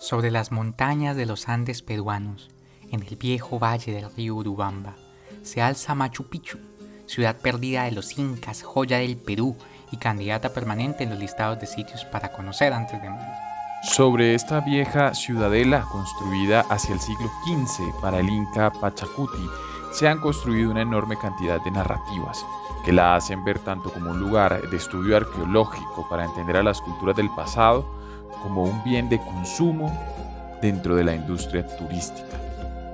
Sobre las montañas de los Andes peruanos, en el viejo valle del río Urubamba, se alza Machu Picchu, ciudad perdida de los incas, joya del Perú y candidata permanente en los listados de sitios para conocer antes de morir. Sobre esta vieja ciudadela construida hacia el siglo XV para el inca Pachacuti, se han construido una enorme cantidad de narrativas que la hacen ver tanto como un lugar de estudio arqueológico para entender a las culturas del pasado, como un bien de consumo dentro de la industria turística.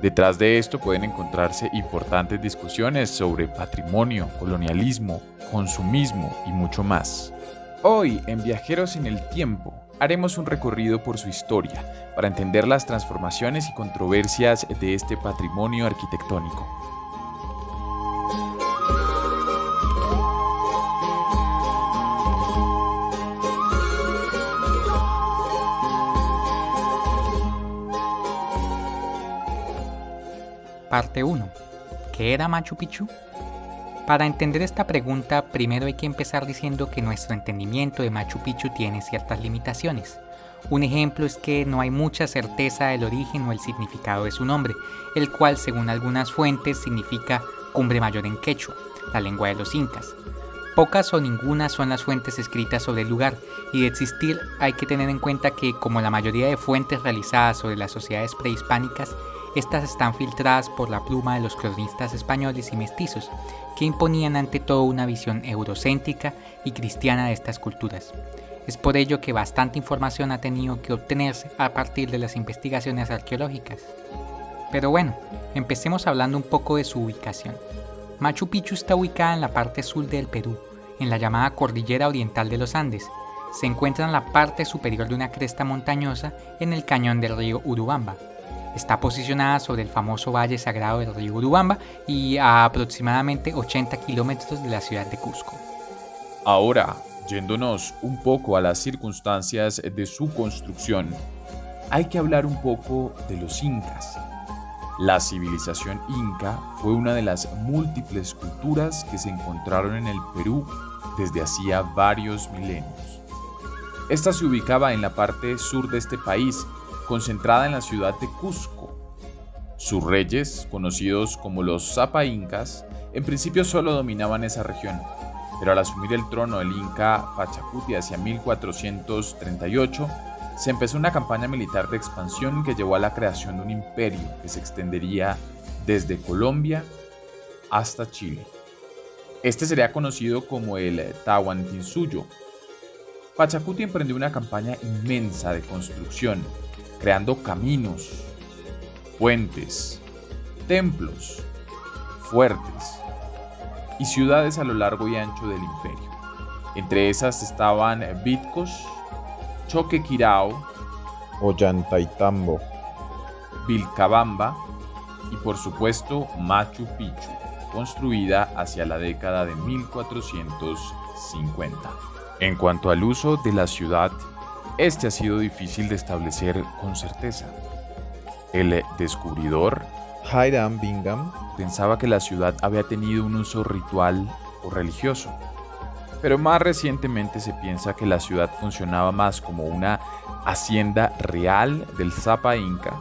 Detrás de esto pueden encontrarse importantes discusiones sobre patrimonio, colonialismo, consumismo y mucho más. Hoy, en Viajeros en el Tiempo, haremos un recorrido por su historia para entender las transformaciones y controversias de este patrimonio arquitectónico. Parte 1. ¿Qué era Machu Picchu? Para entender esta pregunta, primero hay que empezar diciendo que nuestro entendimiento de Machu Picchu tiene ciertas limitaciones. Un ejemplo es que no hay mucha certeza del origen o el significado de su nombre, el cual según algunas fuentes significa cumbre mayor en quechua, la lengua de los incas. Pocas o ninguna son las fuentes escritas sobre el lugar, y de existir hay que tener en cuenta que, como la mayoría de fuentes realizadas sobre las sociedades prehispánicas, estas están filtradas por la pluma de los cronistas españoles y mestizos, que imponían ante todo una visión eurocéntrica y cristiana de estas culturas. Es por ello que bastante información ha tenido que obtenerse a partir de las investigaciones arqueológicas. Pero bueno, empecemos hablando un poco de su ubicación. Machu Picchu está ubicada en la parte sur del Perú, en la llamada Cordillera Oriental de los Andes. Se encuentra en la parte superior de una cresta montañosa en el cañón del río Urubamba. Está posicionada sobre el famoso Valle Sagrado del río Urubamba y a aproximadamente 80 kilómetros de la ciudad de Cusco. Ahora, yéndonos un poco a las circunstancias de su construcción, hay que hablar un poco de los incas. La civilización inca fue una de las múltiples culturas que se encontraron en el Perú desde hacía varios milenios. Esta se ubicaba en la parte sur de este país, concentrada en la ciudad de Cusco. Sus reyes, conocidos como los Zapa Incas, en principio solo dominaban esa región, pero al asumir el trono el inca Pachacuti hacia 1438, se empezó una campaña militar de expansión que llevó a la creación de un imperio que se extendería desde Colombia hasta Chile. Este sería conocido como el Tahuantinsuyo. Pachacuti emprendió una campaña inmensa de construcción, creando caminos, puentes, templos, fuertes y ciudades a lo largo y ancho del imperio. Entre esas estaban Vitcos, Choquequirao, Ollantaytambo, Vilcabamba y por supuesto Machu Picchu, construida hacia la década de 1450. En cuanto al uso de la ciudad, este ha sido difícil de establecer con certeza. El descubridor Hiram Bingham, pensaba que la ciudad había tenido un uso ritual o religioso, pero más recientemente se piensa que la ciudad funcionaba más como una hacienda real del Zapa Inca,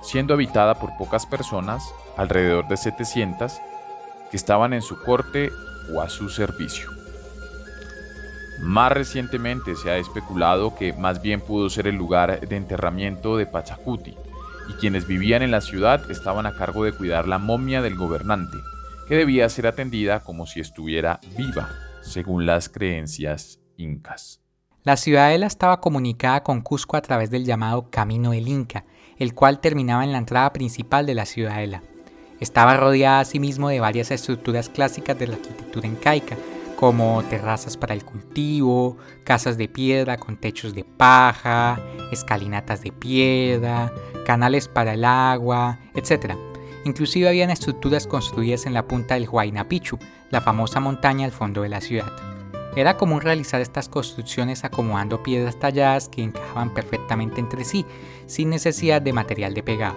siendo habitada por pocas personas, alrededor de 700, que estaban en su corte o a su servicio. Más recientemente se ha especulado que más bien pudo ser el lugar de enterramiento de Pachacuti, y quienes vivían en la ciudad estaban a cargo de cuidar la momia del gobernante, que debía ser atendida como si estuviera viva, según las creencias incas. La ciudadela estaba comunicada con Cusco a través del llamado Camino del Inca, el cual terminaba en la entrada principal de la ciudadela. Estaba rodeada asimismo de varias estructuras clásicas de la arquitectura incaica, como terrazas para el cultivo, casas de piedra con techos de paja, escalinatas de piedra, canales para el agua, etc. Inclusive habían estructuras construidas en la punta del Huayna Picchu, la famosa montaña al fondo de la ciudad. Era común realizar estas construcciones acomodando piedras talladas que encajaban perfectamente entre sí, sin necesidad de material de pegado.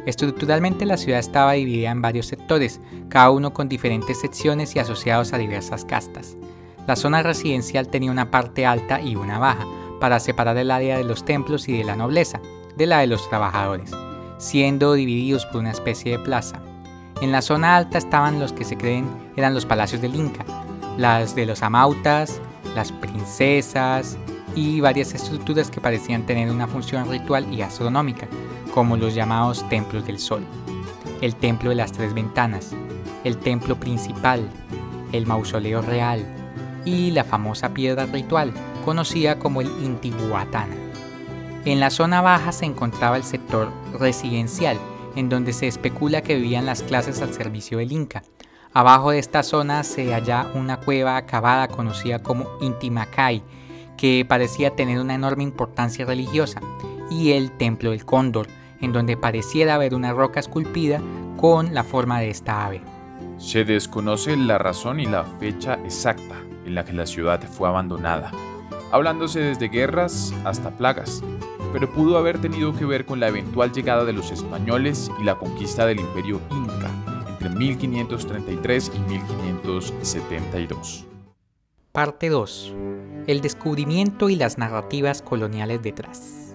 Estructuralmente la ciudad estaba dividida en varios sectores, cada uno con diferentes secciones y asociados a diversas castas. La zona residencial tenía una parte alta y una baja, para separar el área de los templos y de la nobleza. de la de los trabajadores, siendo divididos por una especie de plaza. En la zona alta estaban los que se creen eran los palacios del Inca, las de los amautas, las princesas y varias estructuras que parecían tener una función ritual y astronómica, como los llamados templos del sol, el templo de las tres ventanas, el templo principal, el mausoleo real y la famosa piedra ritual, conocida como el Intihuatana. En la zona baja se encontraba el sector residencial, en donde se especula que vivían las clases al servicio del Inca. Abajo de esta zona se halla una cueva acabada conocida como Intimacay, que parecía tener una enorme importancia religiosa, y el Templo del Cóndor, en donde pareciera haber una roca esculpida con la forma de esta ave. Se desconoce la razón y la fecha exacta en la que la ciudad fue abandonada, hablándose desde guerras hasta plagas, pero pudo haber tenido que ver con la eventual llegada de los españoles y la conquista del Imperio Inca entre 1533 y 1572. Parte 2. El descubrimiento y las narrativas coloniales detrás.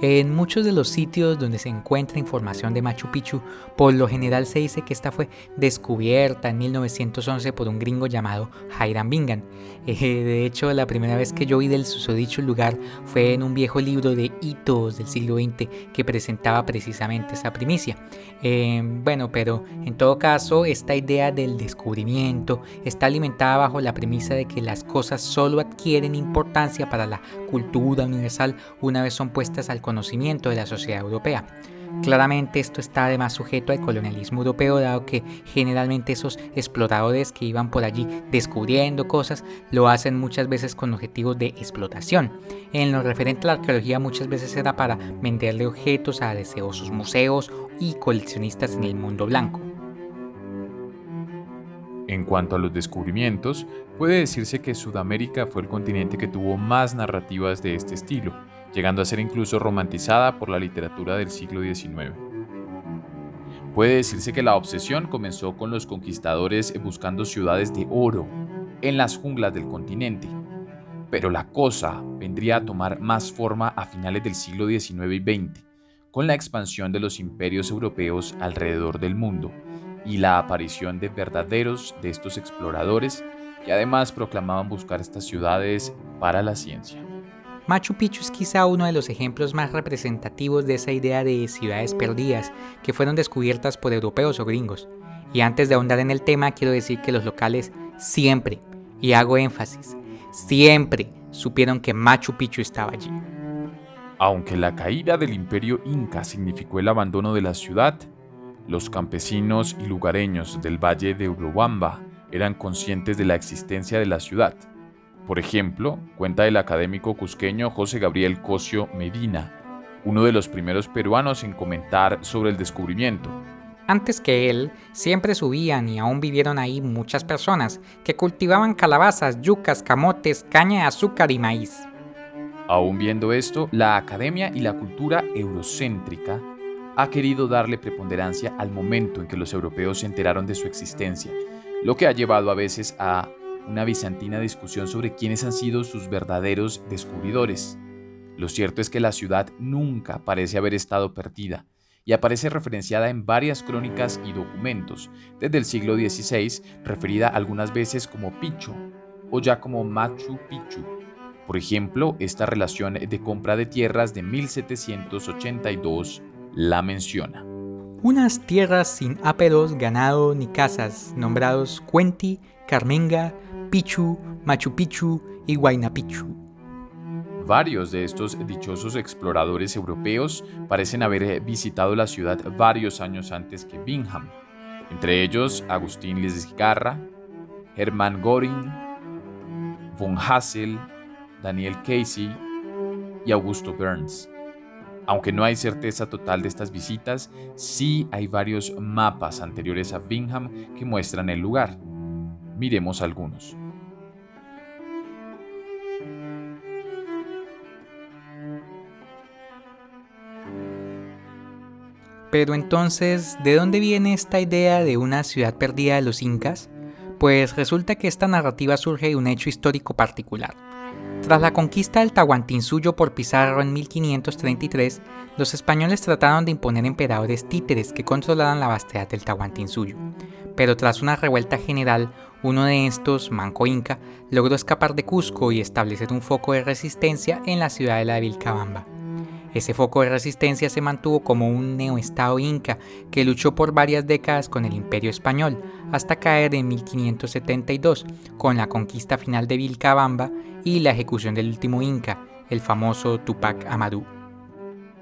En muchos de los sitios donde se encuentra información de Machu Picchu, por lo general se dice que esta fue descubierta en 1911 por un gringo llamado Hiram Bingham. De hecho, la primera vez que yo vi del susodicho lugar fue en un viejo libro de hitos del siglo XX que presentaba precisamente esa primicia. Pero en todo caso, esta idea del descubrimiento está alimentada bajo la premisa de que las cosas solo adquieren importancia para la cultura universal una vez son puestas al conocimiento de la sociedad europea. Claramente esto está además sujeto al colonialismo europeo, dado que generalmente esos exploradores que iban por allí descubriendo cosas lo hacen muchas veces con objetivos de explotación. En lo referente a la arqueología muchas veces era para venderle objetos a deseosos museos y coleccionistas en el mundo blanco. En cuanto a los descubrimientos, puede decirse que Sudamérica fue el continente que tuvo más narrativas de este estilo, llegando a ser incluso romantizada por la literatura del siglo XIX. Puede decirse que la obsesión comenzó con los conquistadores buscando ciudades de oro en las junglas del continente, pero la cosa vendría a tomar más forma a finales del siglo XIX y XX, con la expansión de los imperios europeos alrededor del mundo y la aparición de verdaderos de estos exploradores que además proclamaban buscar estas ciudades para la ciencia. Machu Picchu es quizá uno de los ejemplos más representativos de esa idea de ciudades perdidas que fueron descubiertas por europeos o gringos. Y antes de ahondar en el tema, quiero decir que los locales siempre, y hago énfasis, siempre supieron que Machu Picchu estaba allí. Aunque la caída del Imperio Inca significó el abandono de la ciudad, los campesinos y lugareños del valle de Urubamba eran conscientes de la existencia de la ciudad. Por ejemplo, cuenta el académico cusqueño José Gabriel Cosio Medina, uno de los primeros peruanos en comentar sobre el descubrimiento. Antes que él, siempre subían y aún vivieron ahí muchas personas que cultivaban calabazas, yucas, camotes, caña de azúcar y maíz. Aún viendo esto, la academia y la cultura eurocéntrica ha querido darle preponderancia al momento en que los europeos se enteraron de su existencia, lo que ha llevado a veces a una bizantina discusión sobre quiénes han sido sus verdaderos descubridores. Lo cierto es que la ciudad nunca parece haber estado perdida y aparece referenciada en varias crónicas y documentos, desde el siglo XVI, referida algunas veces como Picho o ya como Machu Picchu. Por ejemplo, esta relación de compra de tierras de 1782 la menciona. Unas tierras sin áperos, ganado ni casas, nombrados Cuenti, Carmenga, Pichu, Machu Picchu y Huayna Picchu. Varios de estos dichosos exploradores europeos parecen haber visitado la ciudad varios años antes que Bingham, entre ellos Agustín Lesgarra, Hermann Göring, von Hassel, Daniel Casey y Augusto Burns. Aunque no hay certeza total de estas visitas, sí hay varios mapas anteriores a Bingham que muestran el lugar. Miremos algunos. Pero entonces, ¿de dónde viene esta idea de una ciudad perdida de los incas? Pues resulta que esta narrativa surge de un hecho histórico particular. Tras la conquista del Tahuantinsuyo por Pizarro en 1533, los españoles trataron de imponer emperadores títeres que controlaran la vastedad del Tahuantinsuyo. Pero tras una revuelta general, uno de estos, Manco Inca, logró escapar de Cusco y establecer un foco de resistencia en la ciudadela de Vilcabamba. Ese foco de resistencia se mantuvo como un neoestado inca que luchó por varias décadas con el Imperio Español, hasta caer en 1572 con la conquista final de Vilcabamba y la ejecución del último inca, el famoso Tupac Amaru.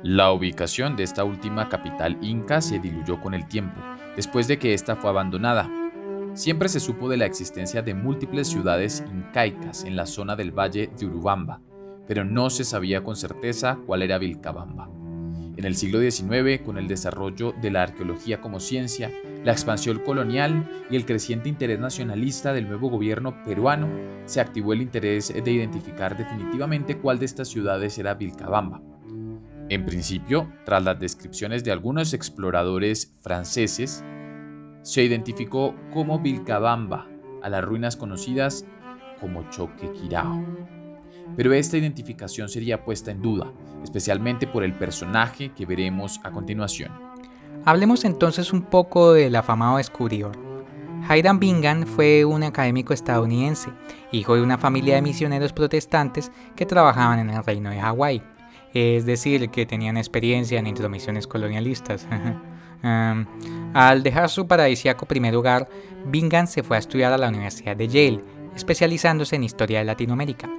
La ubicación de esta última capital inca se diluyó con el tiempo, después de que ésta fue abandonada. Siempre se supo de la existencia de múltiples ciudades incaicas en la zona del valle de Urubamba, pero no se sabía con certeza cuál era Vilcabamba. En el siglo XIX, con el desarrollo de la arqueología como ciencia, la expansión colonial y el creciente interés nacionalista del nuevo gobierno peruano, se activó el interés de identificar definitivamente cuál de estas ciudades era Vilcabamba. En principio, tras las descripciones de algunos exploradores franceses, se identificó como Vilcabamba a las ruinas conocidas como Choquequirao. Pero esta identificación sería puesta en duda, especialmente por el personaje que veremos a continuación. Hablemos entonces un poco del afamado descubridor. Hiram Bingham fue un académico estadounidense, hijo de una familia de misioneros protestantes que trabajaban en el reino de Hawái, es decir, que tenían experiencia en intromisiones colonialistas. Al dejar su paradisíaco primer hogar, Bingham se fue a estudiar a la Universidad de Yale, especializándose en historia de Latinoamérica.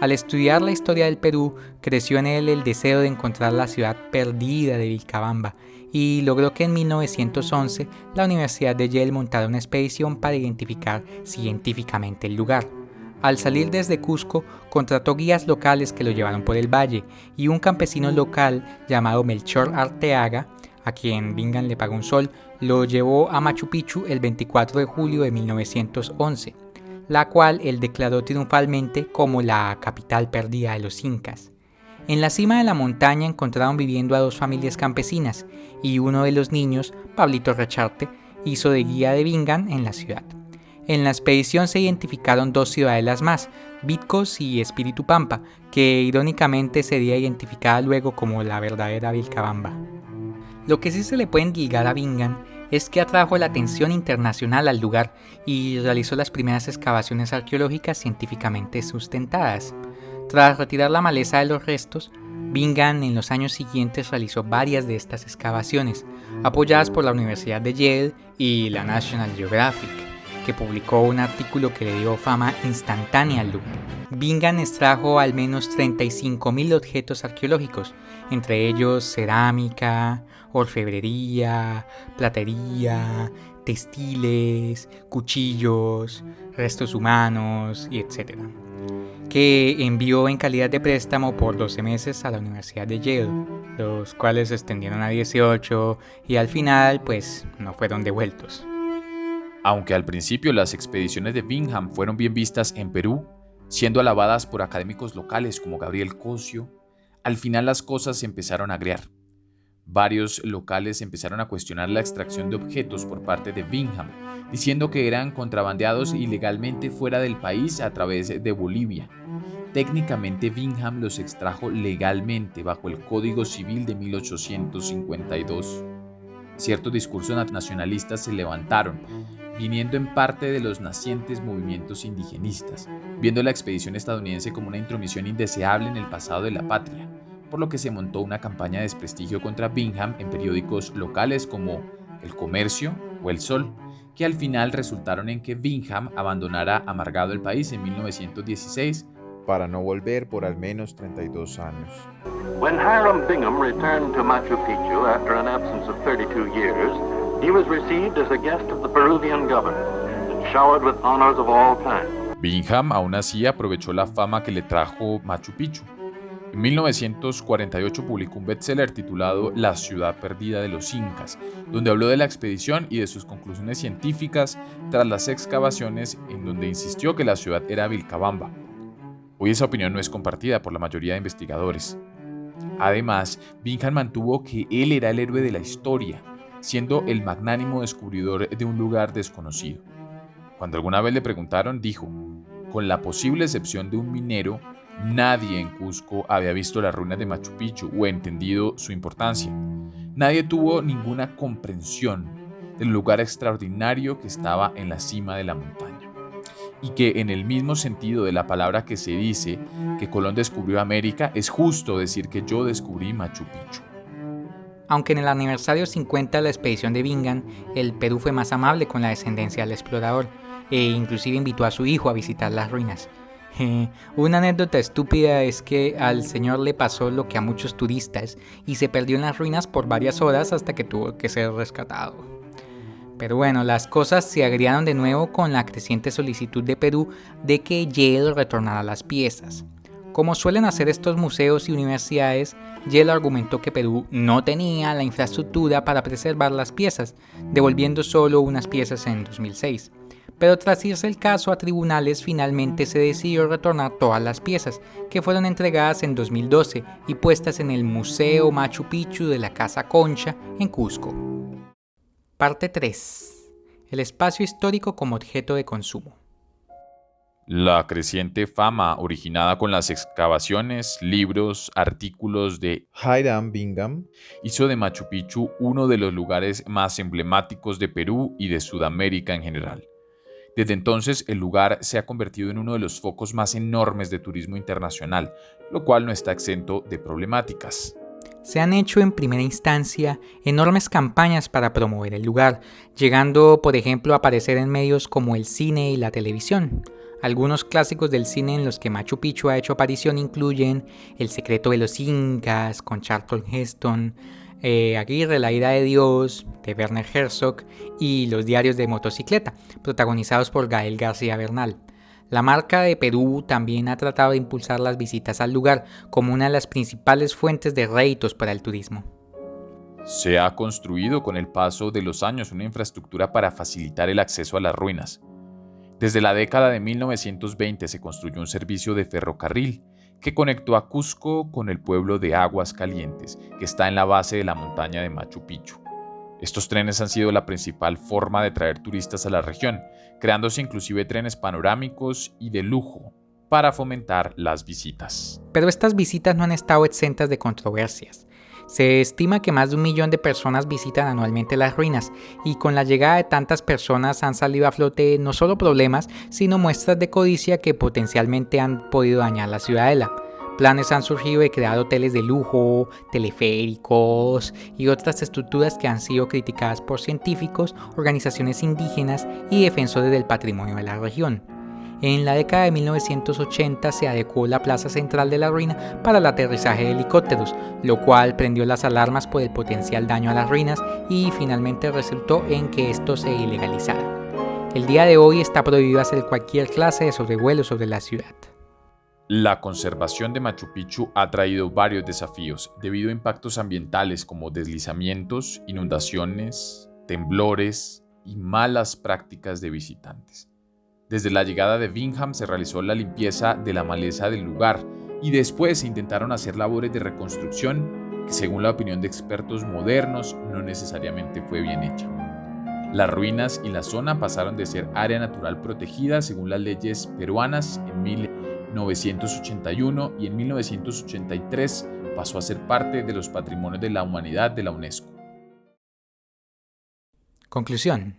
Al estudiar la historia del Perú, creció en él el deseo de encontrar la ciudad perdida de Vilcabamba y logró que en 1911 la Universidad de Yale montara una expedición para identificar científicamente el lugar. Al salir desde Cusco, contrató guías locales que lo llevaron por el valle y un campesino local llamado Melchor Arteaga, a quien Bingham le pagó un sol, lo llevó a Machu Picchu el 24 de julio de 1911. La cual él declaró triunfalmente como la capital perdida de los incas. En la cima de la montaña encontraron viviendo a dos familias campesinas y uno de los niños, Pablito Recharte, hizo de guía de Bingham en la ciudad. En la expedición se identificaron dos ciudadelas más, Vitcos y Espíritu Pampa, que irónicamente sería identificada luego como la verdadera Vilcabamba. Lo que sí se le puede endilgar a Bingham es que atrajo la atención internacional al lugar y realizó las primeras excavaciones arqueológicas científicamente sustentadas. Tras retirar la maleza de los restos, Bingham en los años siguientes realizó varias de estas excavaciones, apoyadas por la Universidad de Yale y la National Geographic, que publicó un artículo que le dio fama instantánea al lugar. Bingham extrajo al menos 35.000 objetos arqueológicos, entre ellos cerámica, orfebrería, platería, textiles, cuchillos, restos humanos y etc., que envió en calidad de préstamo por 12 meses a la Universidad de Yale, los cuales se extendieron a 18 y al final pues no fueron devueltos. Aunque al principio las expediciones de Bingham fueron bien vistas en Perú, siendo alabadas por académicos locales como Gabriel Cosio, al final las cosas se empezaron a agriar. Varios locales empezaron a cuestionar la extracción de objetos por parte de Bingham, diciendo que eran contrabandeados ilegalmente fuera del país a través de Bolivia. Técnicamente Bingham los extrajo legalmente bajo el Código Civil de 1852. Ciertos discursos nacionalistas se levantaron, viniendo en parte de los nacientes movimientos indigenistas, viendo la expedición estadounidense como una intromisión indeseable en el pasado de la patria, por lo que se montó una campaña de desprestigio contra Bingham en periódicos locales como El Comercio o El Sol, que al final resultaron en que Bingham abandonara amargado el país en 1916 para no volver por al menos 32 años. When Hiram Bingham returned to Machu Picchu after an absence of 32 years, he was received as a guest of the Peruvian government and showered with honors of all kinds. Bingham aún así aprovechó la fama que le trajo Machu Picchu. En 1948 publicó un bestseller titulado La ciudad perdida de los incas, donde habló de la expedición y de sus conclusiones científicas tras las excavaciones, en donde insistió que la ciudad era Vilcabamba. Hoy esa opinión no es compartida por la mayoría de investigadores. Además, Bingham mantuvo que él era el héroe de la historia, siendo el magnánimo descubridor de un lugar desconocido. Cuando alguna vez le preguntaron, dijo: con la posible excepción de un minero, Nadie en Cusco había visto las ruinas de Machu Picchu o entendido su importancia. Nadie tuvo ninguna comprensión del lugar extraordinario que estaba en la cima de la montaña. Y que en el mismo sentido de la palabra que se dice que Colón descubrió América, es justo decir que yo descubrí Machu Picchu. Aunque en el aniversario 50 de la expedición de Bingham, el Perú fue más amable con la descendencia del explorador e inclusive invitó a su hijo a visitar las ruinas. Una anécdota estúpida es que al señor le pasó lo que a muchos turistas y se perdió en las ruinas por varias horas hasta que tuvo que ser rescatado. Pero bueno, las cosas se agriaron de nuevo con la creciente solicitud de Perú de que Yale retornara las piezas. Como suelen hacer estos museos y universidades, Yale argumentó que Perú no tenía la infraestructura para preservar las piezas, devolviendo solo unas piezas en 2006. Pero tras irse el caso a tribunales, finalmente se decidió retornar todas las piezas, que fueron entregadas en 2012 y puestas en el Museo Machu Picchu de la Casa Concha, en Cusco. Parte 3. El espacio histórico como objeto de consumo. La creciente fama originada con las excavaciones, libros, artículos de Hiram Bingham hizo de Machu Picchu uno de los lugares más emblemáticos de Perú y de Sudamérica en general. Desde entonces, el lugar se ha convertido en uno de los focos más enormes de turismo internacional, lo cual no está exento de problemáticas. Se han hecho en primera instancia enormes campañas para promover el lugar, llegando por ejemplo a aparecer en medios como el cine y la televisión. Algunos clásicos del cine en los que Machu Picchu ha hecho aparición incluyen El secreto de los Incas, con Charlton Heston, Aguirre, la ira de Dios, de Werner Herzog, y Los diarios de motocicleta, protagonizados por Gael García Bernal. La marca de Perú también ha tratado de impulsar las visitas al lugar como una de las principales fuentes de réditos para el turismo. Se ha construido con el paso de los años una infraestructura para facilitar el acceso a las ruinas. Desde la década de 1920 se construyó un servicio de ferrocarril que conectó a Cusco con el pueblo de Aguas Calientes, que está en la base de la montaña de Machu Picchu. Estos trenes han sido la principal forma de traer turistas a la región, creándose inclusive trenes panorámicos y de lujo para fomentar las visitas. Pero estas visitas no han estado exentas de controversias. Se estima que más de 1 millón de personas visitan anualmente las ruinas y con la llegada de tantas personas han salido a flote no solo problemas, sino muestras de codicia que potencialmente han podido dañar la ciudadela. Planes han surgido de crear hoteles de lujo, teleféricos y otras estructuras que han sido criticadas por científicos, organizaciones indígenas y defensores del patrimonio de la región. En la década de 1980 se adecuó la plaza central de la ruina para el aterrizaje de helicópteros, lo cual prendió las alarmas por el potencial daño a las ruinas y finalmente resultó en que esto se ilegalizara. El día de hoy está prohibido hacer cualquier clase de sobrevuelo sobre la ciudad. La conservación de Machu Picchu ha traído varios desafíos debido a impactos ambientales como deslizamientos, inundaciones, temblores y malas prácticas de visitantes. Desde la llegada de Bingham se realizó la limpieza de la maleza del lugar y después se intentaron hacer labores de reconstrucción que, según la opinión de expertos modernos, no necesariamente fue bien hecha. Las ruinas y la zona pasaron de ser área natural protegida según las leyes peruanas en 1981 y en 1983 pasó a ser parte de los Patrimonios de la Humanidad de la UNESCO. Conclusión.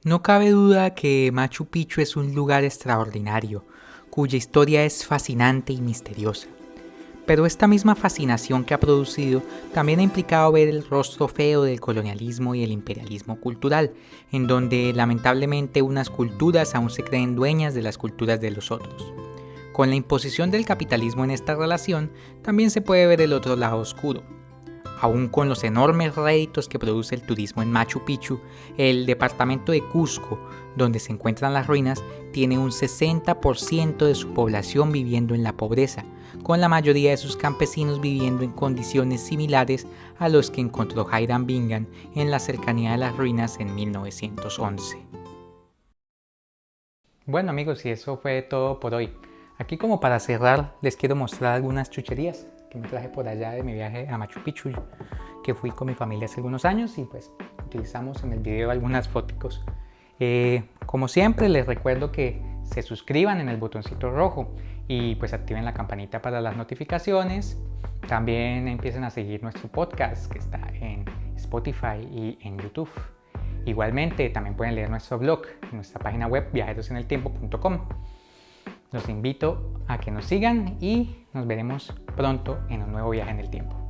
No cabe duda que Machu Picchu es un lugar extraordinario, cuya historia es fascinante y misteriosa. Pero esta misma fascinación que ha producido también ha implicado ver el rostro feo del colonialismo y el imperialismo cultural, en donde lamentablemente unas culturas aún se creen dueñas de las culturas de los otros. Con la imposición del capitalismo en esta relación, también se puede ver el otro lado oscuro. Aún con los enormes réditos que produce el turismo en Machu Picchu, el departamento de Cusco, donde se encuentran las ruinas, tiene un 60% de su población viviendo en la pobreza, con la mayoría de sus campesinos viviendo en condiciones similares a los que encontró Hiram Bingham en la cercanía de las ruinas en 1911. Bueno amigos, y eso fue todo por hoy. Aquí como para cerrar les quiero mostrar algunas chucherías que me traje por allá de mi viaje a Machu Picchu, que fui con mi familia hace algunos años y pues utilizamos en el video algunas fotos. Como siempre les recuerdo que se suscriban en el botoncito rojo y pues activen la campanita para las notificaciones. También empiecen a seguir nuestro podcast que está en Spotify y en YouTube. Igualmente también pueden leer nuestro blog en nuestra página web viajeroseneltiempo.com. Los invito a que nos sigan y nos veremos pronto en un nuevo viaje en el tiempo.